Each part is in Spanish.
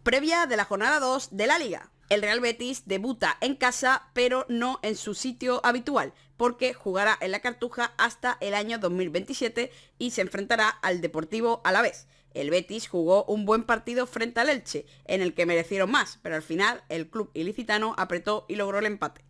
Previa de la jornada 2 de la Liga. El Real Betis debuta en casa, pero no en su sitio habitual, porque jugará en la Cartuja hasta el año 2027 y se enfrentará al Deportivo Alavés. El Betis jugó un buen partido frente al Elche, en el que merecieron más, pero al final el club ilicitano apretó y logró el empate.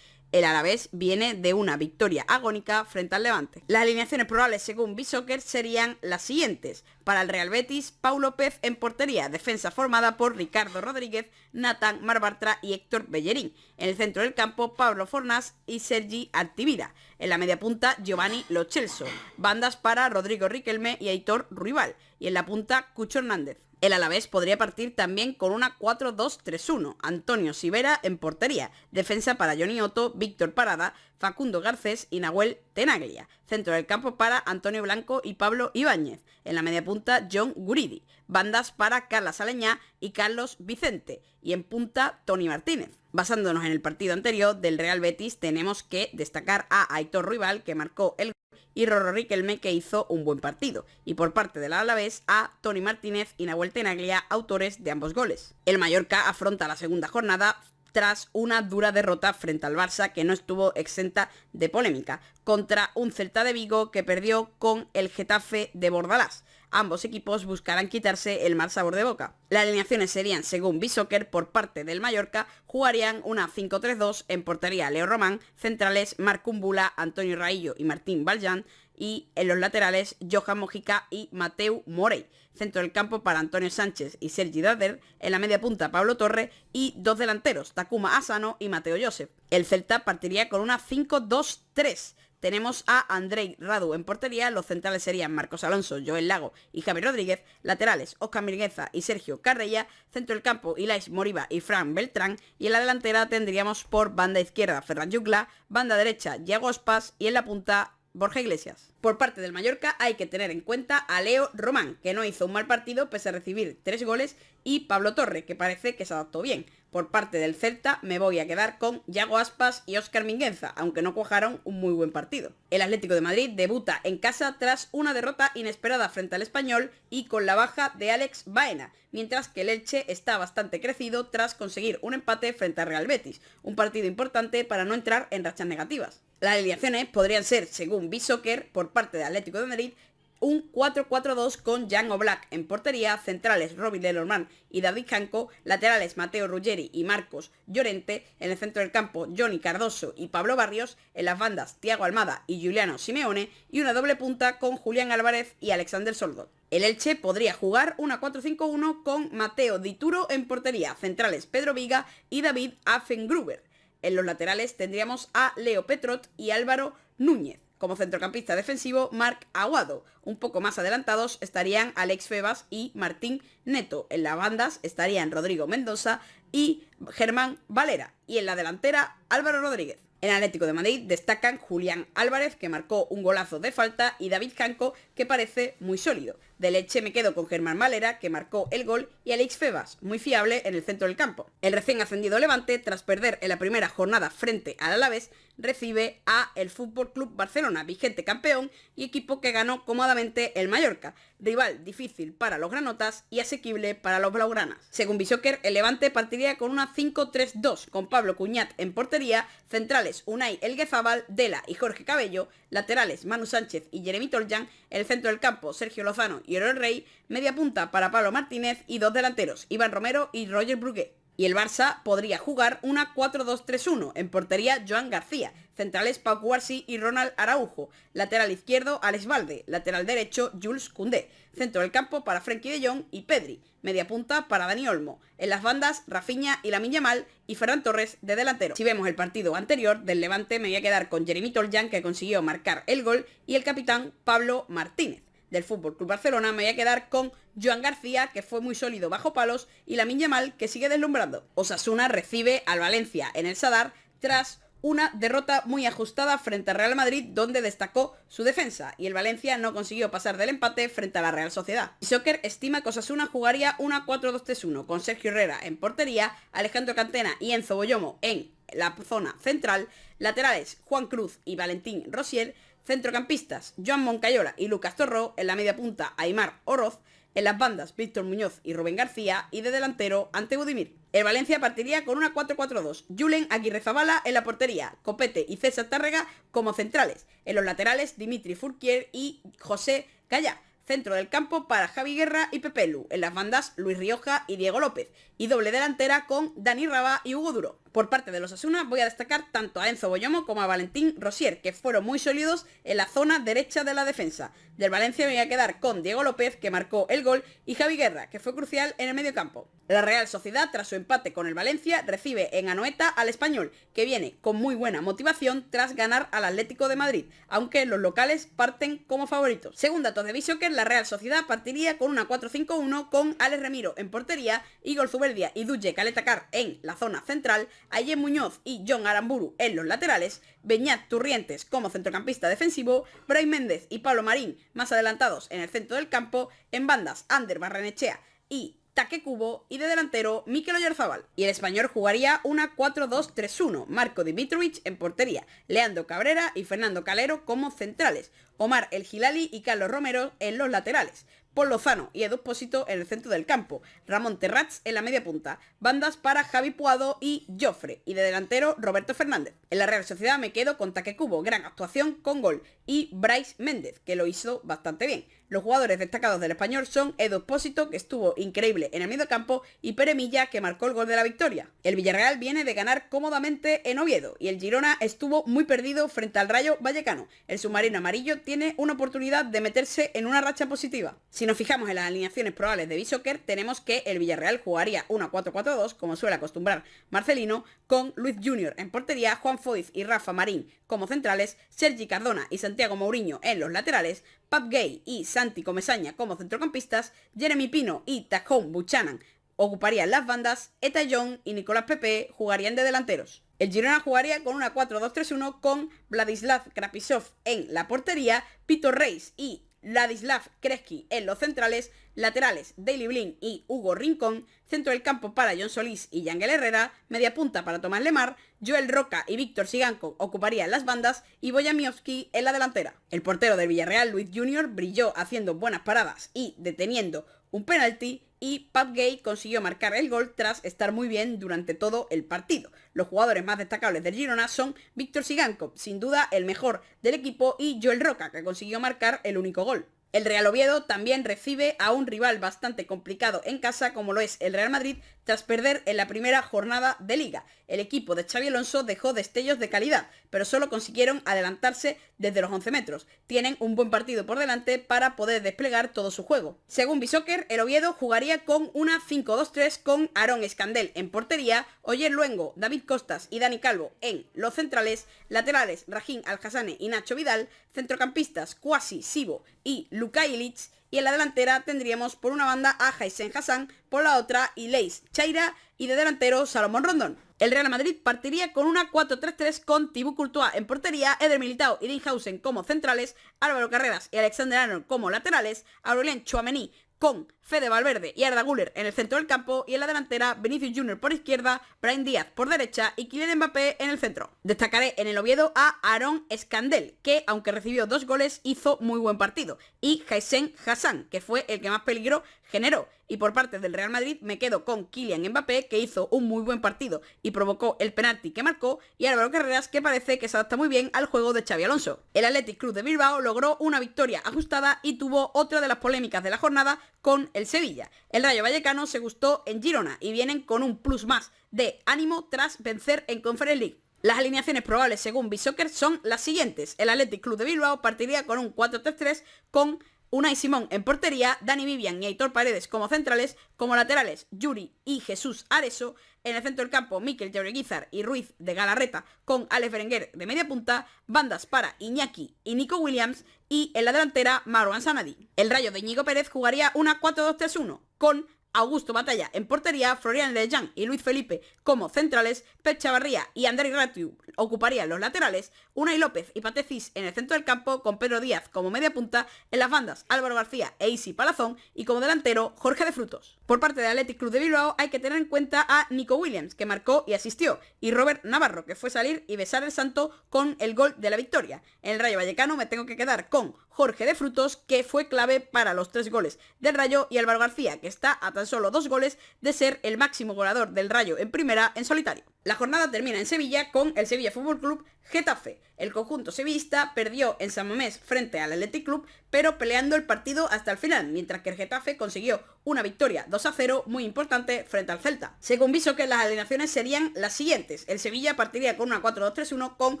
El Alavés viene de una victoria agónica frente al Levante. Las alineaciones probables según BeSoccer serían las siguientes. Para el Real Betis, Pau López en portería, defensa formada por Ricardo Rodríguez, Nathan Marbartra y Héctor Bellerín. En el centro del campo, Pablo Fornás y Sergi Altivira. En la media punta, Giovanni Lo Celso. Bandas para Rodrigo Riquelme y Aitor Ruibal. Y en la punta, Cucho Hernández. El Alavés podría partir también con una 4-2-3-1. Antonio Sivera en portería. Defensa para Johnny Otto, Víctor Parada, Facundo Garcés y Nahuel Tenaglia. Centro del campo para Antonio Blanco y Pablo Ibáñez. En la media punta, John Guridi. Bandas para Carla Saleñá y Carlos Vicente. Y en punta, Tony Martínez. Basándonos en el partido anterior del Real Betis, tenemos que destacar a Aitor Ruibal, que marcó el y Rorro Riquelme, que hizo un buen partido, y por parte del Alavés a Tony Martínez y Nahuel Tenaglia, autores de ambos goles. El Mallorca afronta la segunda jornada tras una dura derrota frente al Barça, que no estuvo exenta de polémica, contra un Celta de Vigo que perdió con el Getafe de Bordalás. Ambos equipos buscarán quitarse el mal sabor de boca. Las alineaciones serían, según BeSoccer, por parte del Mallorca, jugarían una 5-3-2, en portería Leo Román, centrales Marc Kumbula, Antonio Raillo y Martín Valjean, y en los laterales Johan Mojica y Mateu Morey. Centro del campo para Antonio Sánchez y Sergi Darder, en la media punta Pablo Torre y dos delanteros, Takuma Asano y Mateo Joseph. El Celta partiría con una 5-2-3. Tenemos a Andrei Radu en portería, los centrales serían Marcos Alonso, Joel Lago y Javier Rodríguez, laterales Óscar Mingueza y Sergio Carrella, centro del campo Ilais Moriba y Fran Beltrán, y en la delantera tendríamos por banda izquierda Ferran Jugla, banda derecha Yago Aspas y en la punta Borja Iglesias. Por parte del Mallorca hay que tener en cuenta a Leo Román, que no hizo un mal partido pese a recibir 3 goles, y Pablo Torre, que parece que se adaptó bien. Por parte del Celta me voy a quedar con Yago Aspas y Óscar Mingueza, aunque no cuajaron un muy buen partido. El Atlético de Madrid debuta en casa tras una derrota inesperada frente al Español y con la baja de Alex Baena, mientras que el Elche está bastante crecido tras conseguir un empate frente al Real Betis, un partido importante para no entrar en rachas negativas. Las alineaciones podrían ser, según BeSoccer, por parte del Atlético de Madrid, un 4-4-2 con Jan Oblak en portería, centrales Robin Lenormand y David Janko, laterales Mateo Ruggeri y Marcos Llorente, en el centro del campo Johnny Cardoso y Pablo Barrios, en las bandas Thiago Almada y Giuliano Simeone, y una doble punta con Julián Álvarez y Alexander Soldot. El Elche podría jugar una 4-5-1 con Mateo Dituro en portería, centrales Pedro Viga y David Affengruber. En los laterales tendríamos a Leo Petrot y Álvaro Núñez. Como centrocampista defensivo, Marc Aguado. Un poco más adelantados estarían Alex Febas y Martín Neto. En las bandas estarían Rodrigo Mendoza y Germán Valera. Y en la delantera, Álvaro Rodríguez. En Atlético de Madrid destacan Julián Álvarez, que marcó un golazo de falta, y David Janko, que parece muy sólido. De Elche me quedo con Germán Valera, que marcó el gol, y Alex Febas, muy fiable en el centro del campo. El recién ascendido Levante, tras perder en la primera jornada frente al Alavés, recibe a el FC Barcelona, vigente campeón y equipo que ganó cómodamente el Mallorca. Rival difícil para los granotas y asequible para los blaugranas. Según BeSoccer, el Levante partiría con una 5-3-2, con Pablo Cuñat en portería, centrales Unai Elguezábal, Dela y Jorge Cabello, laterales Manu Sánchez y Jeremy Toljan, el centro del campo Sergio Lozano y Oroel Rey, media punta para Pablo Martínez y dos delanteros, Iván Romero y Roger Brugué. Y el Barça podría jugar una 4-2-3-1, en portería Joan García, centrales Pau Cubarsí y Ronald Araujo, lateral izquierdo Alex Valde, lateral derecho Jules Koundé, centro del campo para Frenkie de Jong y Pedri, media punta para Dani Olmo, en las bandas Rafinha y Lamine Yamal y Ferran Torres de delantero. Si vemos el partido anterior del Levante, me voy a quedar con Jeremy Toljan, que consiguió marcar el gol, y el capitán Pablo Martínez. Del FC Barcelona me voy a quedar con Joan García, que fue muy sólido bajo palos, y Lamine Yamal, que sigue deslumbrando. Osasuna recibe al Valencia en el Sadar tras una derrota muy ajustada frente al Real Madrid, donde destacó su defensa, y el Valencia no consiguió pasar del empate frente a la Real Sociedad. BeSoccer estima que Osasuna jugaría una 4-2-3-1 con Sergio Herrera en portería, Alejandro Cantena y Enzo Boyomo en la zona central, laterales Juan Cruz y Valentín Rosier, centrocampistas Joan Moncayola y Lucas Torró, en la media punta Aimar Oroz, En las bandas, Víctor Muñoz y Rubén García, y de delantero, ante Budimir. El Valencia partiría con una 4-4-2. Julen Aguirrezabala en la portería, Copete y César Tárrega como centrales. En los laterales, Dimitri Fourquier y José Gallá. Centro del campo para Javi Guerra y Pepe Lu. En las bandas, Luis Rioja y Diego López. Y doble delantera con Dani Rabá y Hugo Duro. Por parte de los Osasuna voy a destacar tanto a Enzo Boyomo como a Valentín Rosier, que fueron muy sólidos en la zona derecha de la defensa. Del Valencia me voy a quedar con Diego López, que marcó el gol, y Javi Guerra, que fue crucial en el mediocampo. La Real Sociedad, tras su empate con el Valencia, recibe en Anoeta al Español, que viene con muy buena motivación tras ganar al Atlético de Madrid, aunque los locales parten como favoritos. Según datos de Bishoker, la Real Sociedad partiría con una 4-5-1 con Alex Remiro en portería, Igor Zubeldia y Duje Caletacar en la zona central, Ayen Muñoz y John Aramburu en los laterales, Beñat Turrientes como centrocampista defensivo, Brais Méndez y Pablo Marín más adelantados en el centro del campo, en bandas Ander Barrenechea y Taque Cubo, y de delantero Mikel Oyarzabal. Y el Español jugaría una 4-2-3-1, Marco Dimitrovic en portería, Leandro Cabrera y Fernando Calero como centrales, Omar El Gilali y Carlos Romero en los laterales, Paul Lozano y Edu Pósito en el centro del campo, Ramón Terrats en la media punta, bandas para Javi Puado y Jofre, y de delantero Roberto Fernández. En la Real Sociedad me quedo con Taque Cubo, gran actuación con gol, y Brais Méndez, que lo hizo bastante bien. Los jugadores destacados del Español son Edu Pósito, que estuvo increíble en el mediocampo, y Pere Milla, que marcó el gol de la victoria. El Villarreal viene de ganar cómodamente en Oviedo, y el Girona estuvo muy perdido frente al Rayo Vallecano. El submarino amarillo tiene una oportunidad de meterse en una racha positiva. Si nos fijamos en las alineaciones probables de Bishoker, tenemos que el Villarreal jugaría una 4-4-2, como suele acostumbrar Marcelino, con Luis Junior en portería, Juan Foyth y Rafa Marín como centrales, Sergi Cardona y Santiago Mourinho en los laterales, Pap Gay y Santi Comesaña como centrocampistas, Jeremy Pino y Tacón Buchanan ocuparían las bandas, Eta John y Nicolás Pepe jugarían de delanteros. El Girona jugaría con una 4-2-3-1 con Vladislav Krapisov en la portería, Pito Reis y Ladislav Kreski en los centrales, laterales Daily Blin y Hugo Rincón, centro del campo para John Solís y Yangel Herrera, media punta para Tomás Lemar, Joel Roca y Víctor Siganco ocuparían las bandas y Boyan Miovski en la delantera. El portero del Villarreal, Luis Junior, brilló haciendo buenas paradas y deteniendo un penalti, y Pat Gay consiguió marcar el gol tras estar muy bien durante todo el partido. Los jugadores más destacables del Girona son Víctor Siganco, sin duda el mejor del equipo, y Joel Roca, que consiguió marcar el único gol. El Real Oviedo también recibe a un rival bastante complicado en casa, como lo es el Real Madrid, tras perder en la primera jornada de Liga. El equipo de Xabi Alonso dejó destellos de calidad, pero solo consiguieron adelantarse desde los 11 metros. Tienen un buen partido por delante para poder desplegar todo su juego. Según Bishoker, el Oviedo jugaría con una 5-2-3 con Aarón Escandel en portería, Oyer Luengo, David Costas y Dani Calvo en los centrales, laterales Rajín Alhassane y Nacho Vidal, centrocampistas Kwasi Sibo y Luka Ilic, y en la delantera tendríamos por una banda a Haisen Hassan, por la otra Ileis Chaira y de delantero Salomón Rondón. El Real Madrid partiría con una 4-3-3 con Thibaut Courtois en portería, Eder Militao y Dinhausen como centrales, Álvaro Carreras y Alexander Arnold como laterales, Aurelien Tchouaméni con Fede Valverde y Arda Güler en el centro del campo, y en la delantera Vinicius Junior por izquierda, Brahim Díaz por derecha y Kylian Mbappé en el centro. Destacaré en el Oviedo a Aarón Escandel, que aunque recibió 2 goles hizo muy buen partido, y Haisen Hassan, que fue el que más peligro generó. Y por parte del Real Madrid me quedo con Kylian Mbappé, que hizo un muy buen partido y provocó el penalti que marcó, y Álvaro Carreras, que parece que se adapta muy bien al juego de Xabi Alonso. El Athletic Club de Bilbao logró una victoria ajustada y tuvo otra de las polémicas de la jornada con el Sevilla. El Rayo Vallecano se gustó en Girona y vienen con un plus más de ánimo tras vencer en Conference League. Las alineaciones probables según Bishoker son las siguientes. El Athletic Club de Bilbao partiría con un 4-3-3 con Unai Simón en portería, Dani Vivian y Aitor Paredes como centrales, como laterales Yuri y Jesús Areso, en el centro del campo Mikel Jaureguizar y Ruiz de Galarreta con Alex Berenguer de media punta, bandas para Iñaki y Nico Williams, y en la delantera Marwan Sanadi. El Rayo de Íñigo Pérez jugaría una 4-2-3-1 con Augusto Batalla en portería, Florian Lejean y Luis Felipe como centrales, Pep Chavarría y Andrei Ratiu ocuparían los laterales, Unai López y Patecis en el centro del campo, con Pedro Díaz como media punta, en las bandas Álvaro García e Isi Palazón y como delantero Jorge de Frutos. Por parte del Athletic Club de Bilbao hay que tener en cuenta a Nico Williams, que marcó y asistió, y Robert Navarro, que fue salir y besar el santo con el gol de la victoria. En el Rayo Vallecano me tengo que quedar con Jorge de Frutos, que fue clave para los 3 goles del Rayo, y Álvaro García, que está a tan solo 2 goles de ser el máximo goleador del Rayo en primera en solitario. La jornada termina en Sevilla con el Sevilla Fútbol Club Getafe. El conjunto sevillista perdió en San Mamés frente al Athletic Club, pero peleando el partido hasta el final, mientras que el Getafe consiguió una victoria 2-0 muy importante frente al Celta. Según viso, que las alineaciones serían las siguientes. El Sevilla partiría con una 4-2-3-1 con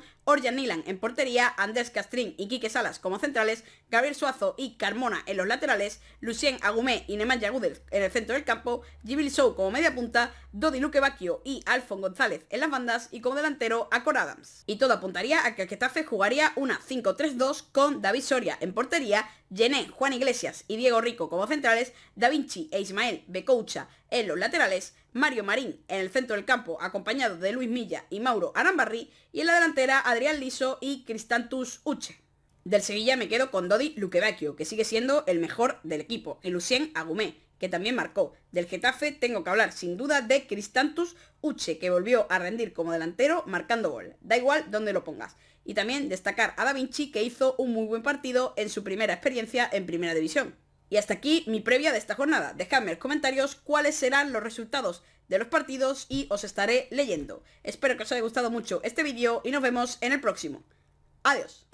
Orjan Nilan en portería, Andrés Castrín y Quique Salas como centrales, Gabriel Suazo y Carmona en los laterales, Lucien Agumé y Nemanja Gudel en el centro del campo, Djibril Sow como media punta, Dodi Luque Bacchio y Alfon González en las bandas, y como delantero a Cor Adams. Y todo apuntaría a que el Getafe jugaría una 5-3-2 con David Soria en portería, Yené, Juan Iglesias y Diego Rico como centrales, Da Vinci e Ismael Becoucha en los laterales, Mario Marín en el centro del campo acompañado de Luis Milla y Mauro Arambarri, y en la delantera Adrián Liso y Cristantus Uche. Del Sevilla me quedo con Dodi Luque Bacchio, que sigue siendo el mejor del equipo, y Lucien Agumé, que también marcó. Del Getafe tengo que hablar sin duda de Cristantus Uche, que volvió a rendir como delantero marcando gol, da igual dónde lo pongas. Y también destacar a Da Vinci, que hizo un muy buen partido en su primera experiencia en Primera División. Y hasta aquí mi previa de esta jornada. Dejadme en los comentarios cuáles serán los resultados de los partidos y os estaré leyendo. Espero que os haya gustado mucho este vídeo y nos vemos en el próximo. Adiós.